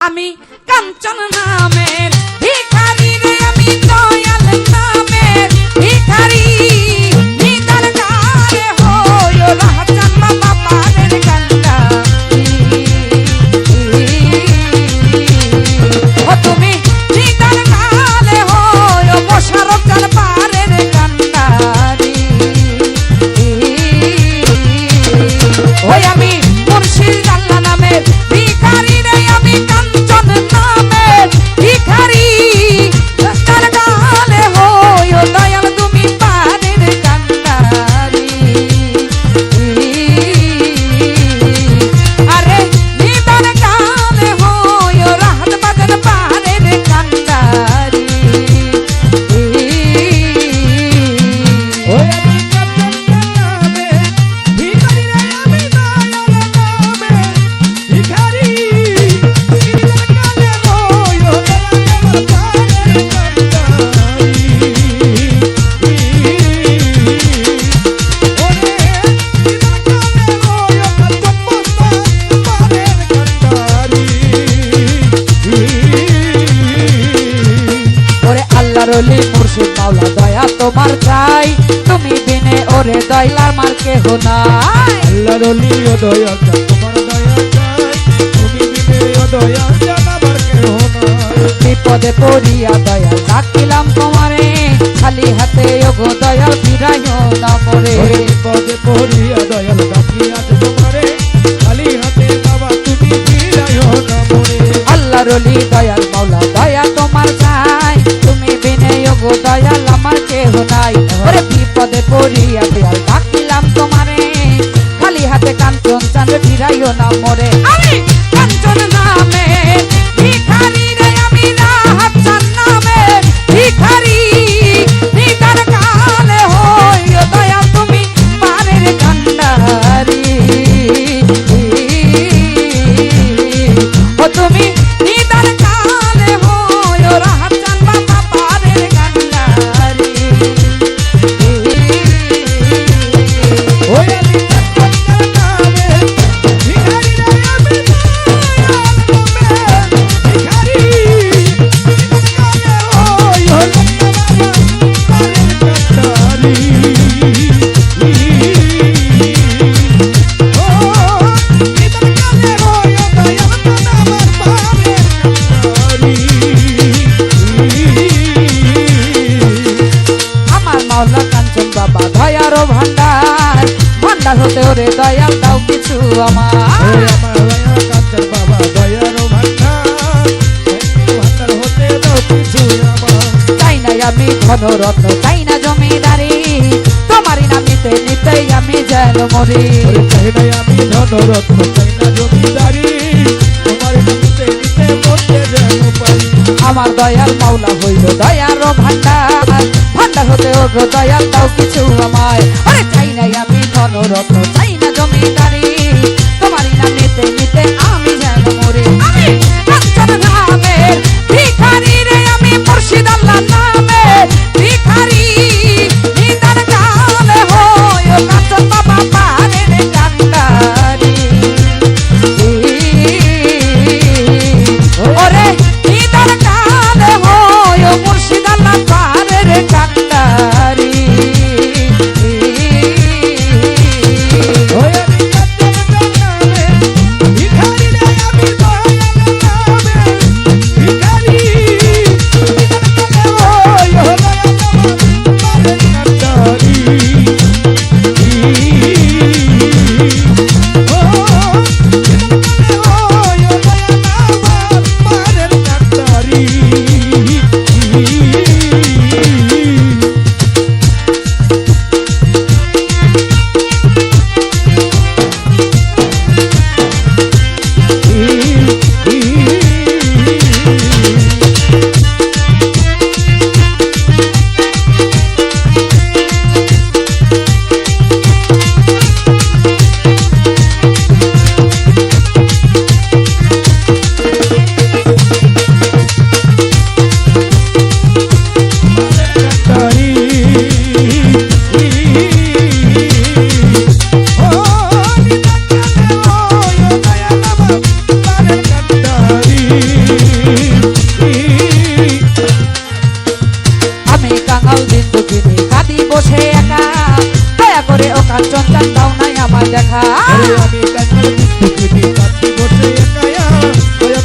আমি কাঞ্চন নামের ভিখারি রে, আমি দয়াল নামের ভিখারি। নিদার কালে হইও রাহজান বাবা পারের কান্ডারি। ও তুমি নিদার কালে হইও মোশাররফ জান পারের কান্ডারি। ওই আমি মুর্শিদ আল্লাহ নামের ভিখারি রে, আমি কাঞ্চন নামের ভিখারি। তার গালে হইও দয়াল তুমি পারের কান্ডারি। আরে নিদার গালে হইও রাহাত বাজান পারের কান্ডারি। ওই আমি কাঞ্চন নামের ভিখারি রে, আমি দয়াল নামের ভিখারি। নিদার কালে হইও দয়াল আমার পারের কান্ডারি। ওরে নিদার কালে হইও কাঞ্চন মস্তান পারের কান্ডারি। ওরে আল্লাহর ওলি মুর্শিদ মাওলা দয়া তোমার চাই, তুমি বিনে ওরে দয়ালার মার কেহ নাই। আল্লাহর ওলি ও দয়াল চাই, তোমার দয়া চাই, তুমি বিনে ও দয়াল জান আমার কেহ নাই। বিপদে পড়িয়া দয়াল ডাকিলাম তোমারে, খালি হাতে ওগো দয়াল ফিরাইও না মোরে। ওরে বিপদে পড়িয়া দয়াল ডাকিয়া তোমারে, খালি হাতে বাবা তুমি ফিরাইও না মোরে। আল্লাহর ওলি দয়াল মাওলা দয়া তোমার চাই, তুমি বিনে ওগো দয়াল আমার কেহ নাই। ওরে বিপদে পড়িয়া দয়াল ডাকিলাম তোমারে, খালি হাতে কাঞ্চন চাঁদ ফিরাইও না মোরে। আমি কাঞ্চন নামের ভিখারি রে, আমি রাহাত চাঁদ নামের ভিখারি। নিদার কালে হইও দয়াল তুমি পারের কান্ডারি। ও তুমি নিদার কালে হইও রাহাত চাঁদ বাবা পারের কান্ডারি। ওই আমি কাঞ্চন নামের ভিখারি রে, আমি দয়াল নামের ভিখারি। নিদার কালে হইও দয়াল আমার পারের কান্ডারি। ও নিদার কালে হইও দয়াল জান আমার পারের কান্ডারি। আমার মাওলা কাঞ্চন বাবা দয়ার ভান্ডার, ভান্ডার হতে ওরে দয়াল দাও কিছু আমার। ওই আমার দয়া কাঞ্চন বাবা দয়ার ভান্ডার, ভান্ডার হতে দাও কিছু আমার। চাই না আমি ধন রত্ন, চাই না জমিদারি, তোমারই নামিতে নিতেই আমি যেন মরি। ওরে চাই না আমি ধনরত্ন, চাই না জমিদারি, তোমার নিতে নিতে মরতে যেন পারি। আমার দয়াল মাওলা হইল দয়ার ভান্ডার, ভান্ডার হতে ওগো দয়াল দাও কিছু আমায়। ওরে চাই না আমি ধন রত্ন, চাই না জমিদারি, তোমারই নামিতে নিতে আমি যেন মরি। আমি কাঞ্চন নামের ভিখারি রে, আমি মুর্শিদ আল্লাহ নামের ভিখারি। নিদার কালে হইও কাঞ্চন বাবা পারের কান্ডারি। ওরে নিদার কালে হইও মুর্শিদ আল্লাহ পারের কান্ডারি।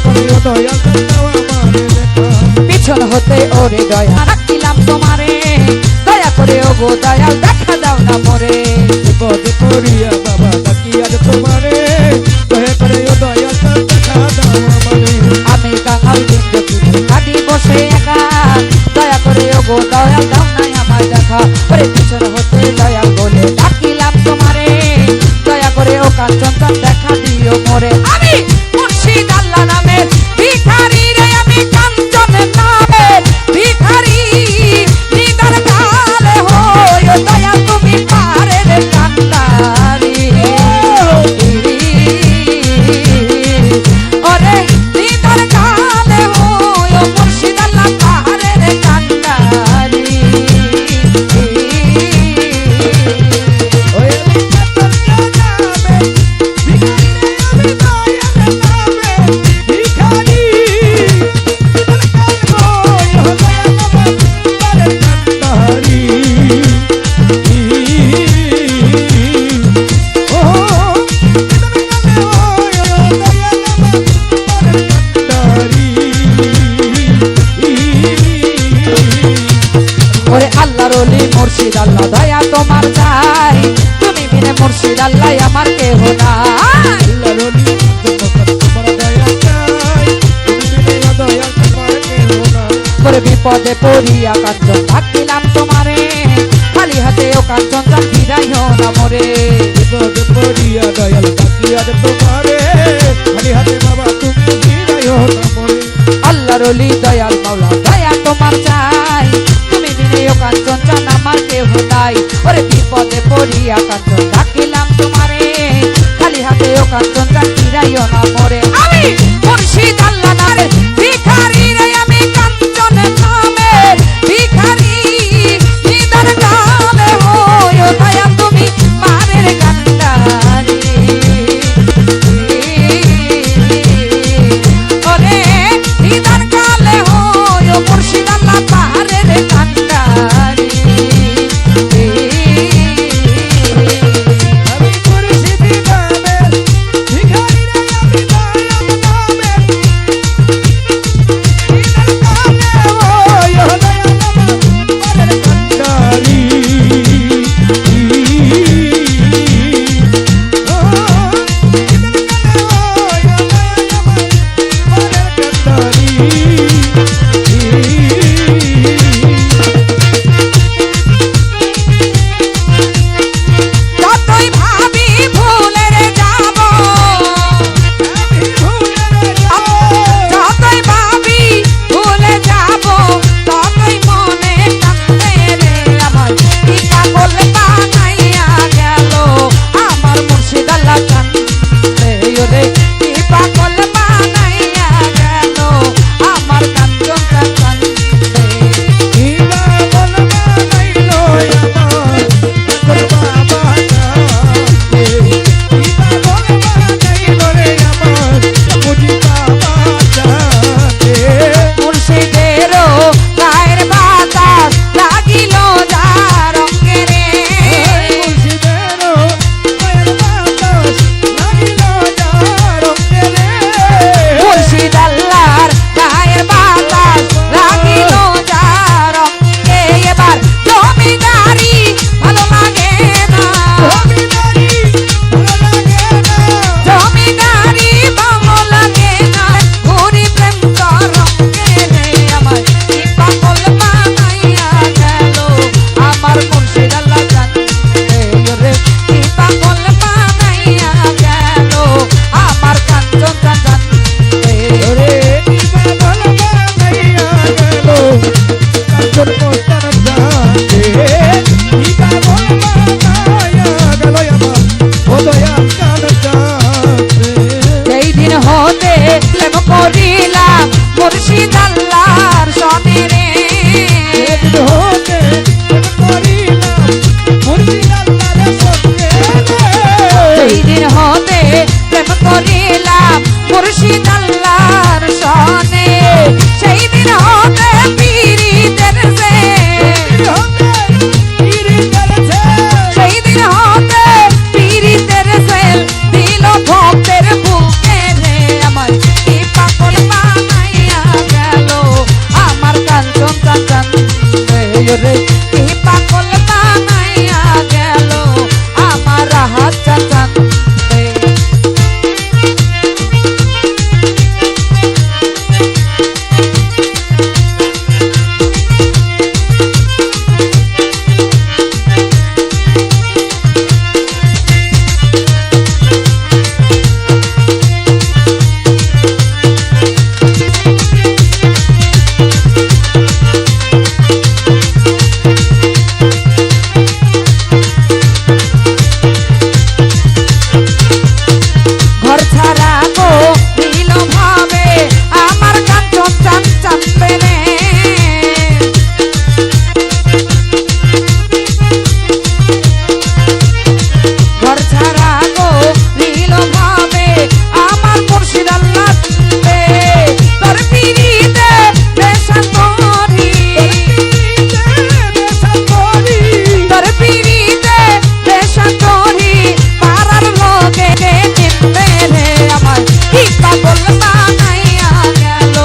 করে ও দয়াল দাও আমারে দেখা পিছন হতে ওরে দয়া রাখিলাম তোমারে দয়া করে ও গো দয়াল দেখা দাও না মোরে বিপদে পড়িয়া বাবা ডাকি আজ তোমারে দয়া করে ও দয়াল দেখা দাও আমারে আমি কাঙাল বিন্দু কাটি বসে একা দয়া করে ও গো দয়াল দাও নাই আমার দেখা ওরে পিছন হতে দয়াল বলে ডাকিলাম তোমারে দয়া করে ও কাঞ্চন দেখা দিও মোরে আমি মুর্শিদ আল্লাহ নামের ভিখারি রে আমি কাঞ্চনের নামের ভিখারি নিদার কালে হই ও দয়াল তুমি পারে রে কান্তারি ওরে নিদার কালে হই ও মুর্শিদ আল্লাহ পারে রে কান্তারি ওই আমি ওরে আল্লাহর ওলি মুর্শিদ আল্লাহ দয়া তোমার চাই তুমি বিনে মুর্শিদ আল্লাহ আমার কেহ নাই করে বিপদে পড়িয়া কাঞ্চন ডাকিলাম তোমারে খালি হাতে ও কাঞ্চন যা ফিরাইও না মোরে বিপদে পড়িয়া দয়াল ডাকি আজ তোমারে খালি হাতে বাবা তুমি ফিরাইও না মোরে আল্লাহর ওলি দয়াল মাওলা দয়া তোমার চাই তুমি বিনে ও কাঞ্চন চান আমার কেহ নাই ওরে বিপদে পড়িয়া কাঞ্চন ডাকিলাম তোমারে খালি হাতে ও কাঞ্চন যা ফিরাইও না মোরে আমি মুর্শিদ আল্লাহ নারে ভিখারি রে আমি কাঞ্চনের নামের ভিখারি নিদার কালে হই ও দয়া তুমি মারের কান্ডারি ওরে নিদার কালে হই ও মুর্শিদ আল্লাহ পাহাড়ের কান্ডারি আমি মুর্শিদ নামের ভিখারি রে আমি দয়াল নামের রে কি পাগল বানাইয়া গেল আমার হাতটা টানতে ঘর ছাড়া গো নীল ভাবে আমার কাঞ্চন চান চাপবে রে ঘর ছাড়া গো নীল ভাবে আমার মুর্শিদ আল্লাহ চাপবে তোর পিরিতে বেশা করি তোর পিরিতে বেশা করি পারার লোকে নিম্বে রে আমার কি পাগল বানাইয়া গেল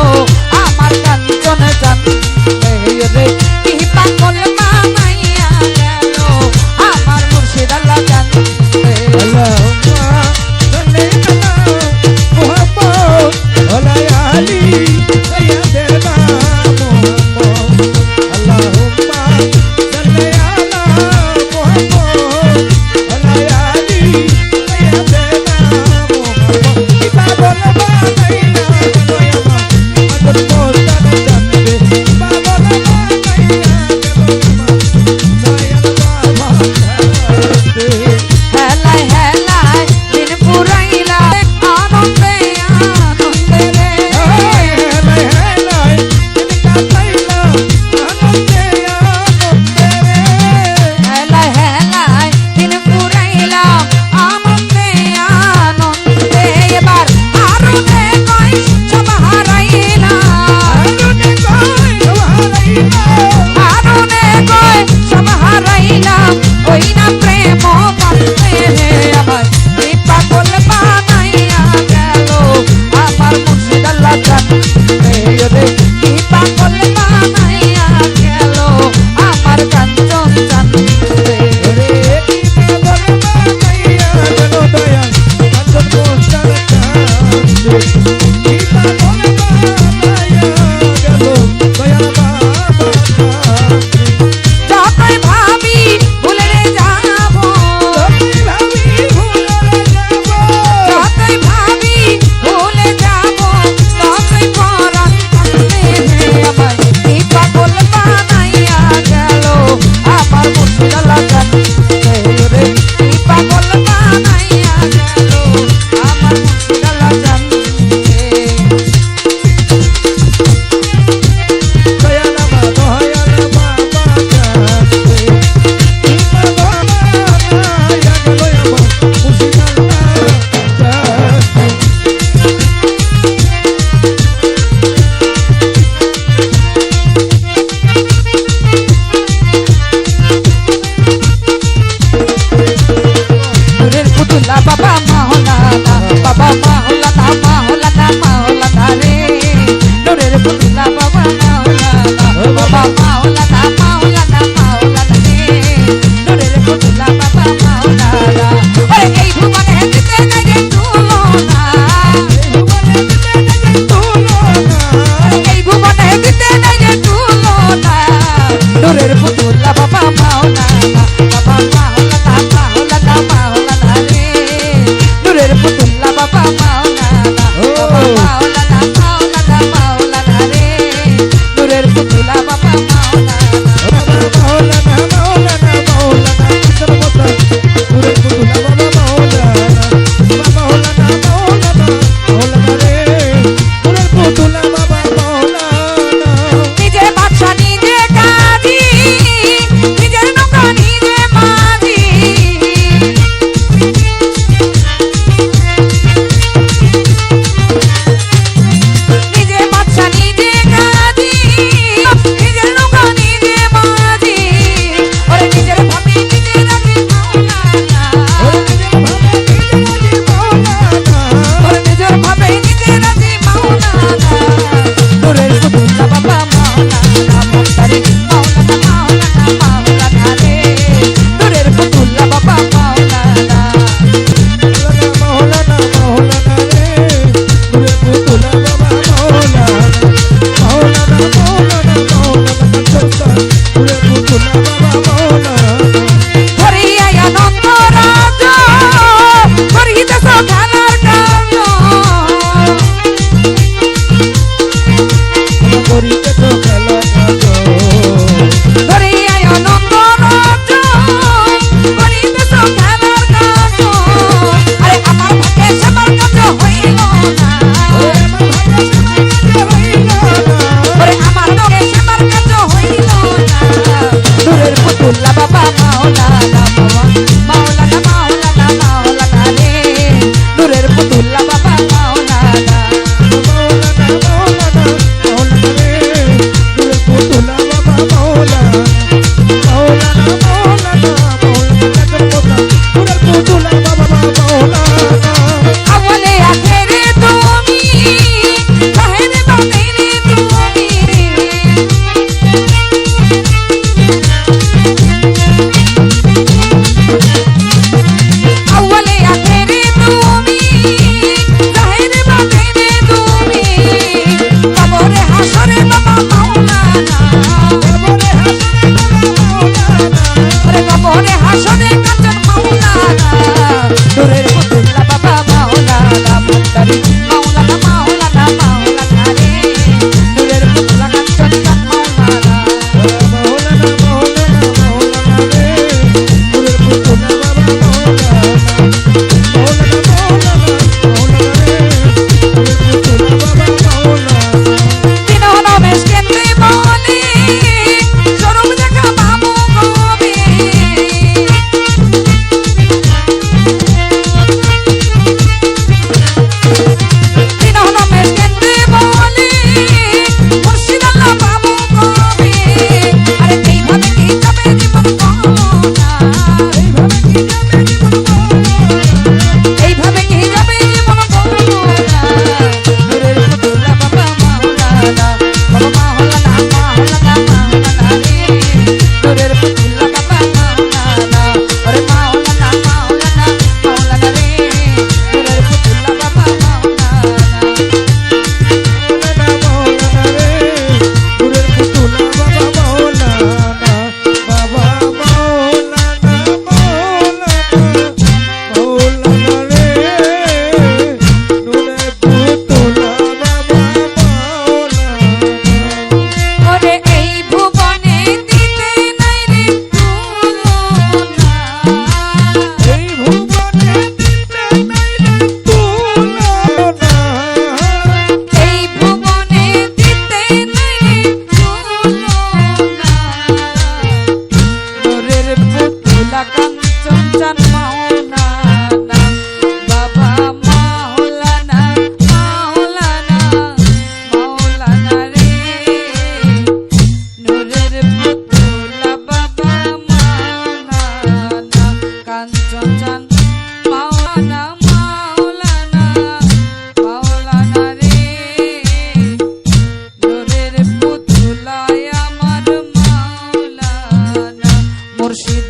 আমার কাঞ্চন জানবে রে কি পাগল বানাইয়া গেল আমার মুর্শিদ আল্লাহ জানবে হেলায় হেলায় দিন পুরাইলা আনন্দে আনন্দে রে হেলায় হেলায় দিন পুরাইলা আনন্দে আনন্দে এবার আরুনে কই সব হারাইলা আরুনে কই সব হারাইলা ওই না প্রেম পাতে রে আমার কি পাগল বানাইয়া গেল আমার মুর্শিদ আল্লাহ জানবে রে কি পাগল বানাইয়া গেল আমার কাঞ্চন জানবে রে যতই ভাবি ভুলে যাবো যতই ভাবি ভুলে যাবো ততই পরাণ কাঁদবে রে আমার কি পাগল বানাইয়া গেল আমার মুর্শিদ আল্লাহ জানবে রে কি পাগল বানাইয়া গেল আমার মুর্শিদ আল্লাহ জানবে নূরের পুতুলা বাবা মাওলানা মাওলানা রে নূরের পুতুলা বাবা মাওলানা রে নূরের পুতুলা বাবা মাওলানা ওরে এই ভুবনে দিতে নাই যে তুলনা এই ভুবনে দিতে নাই যে তুলনা নূরের পুতুলা বাবা মাওলানা মাওলানা রে নূরের পুতুল্লা বাবা মাওলানা রে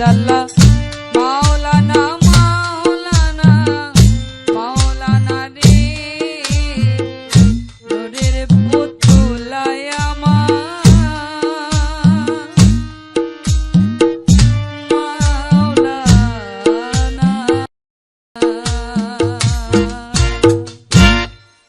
আল্লাহ মাওলানা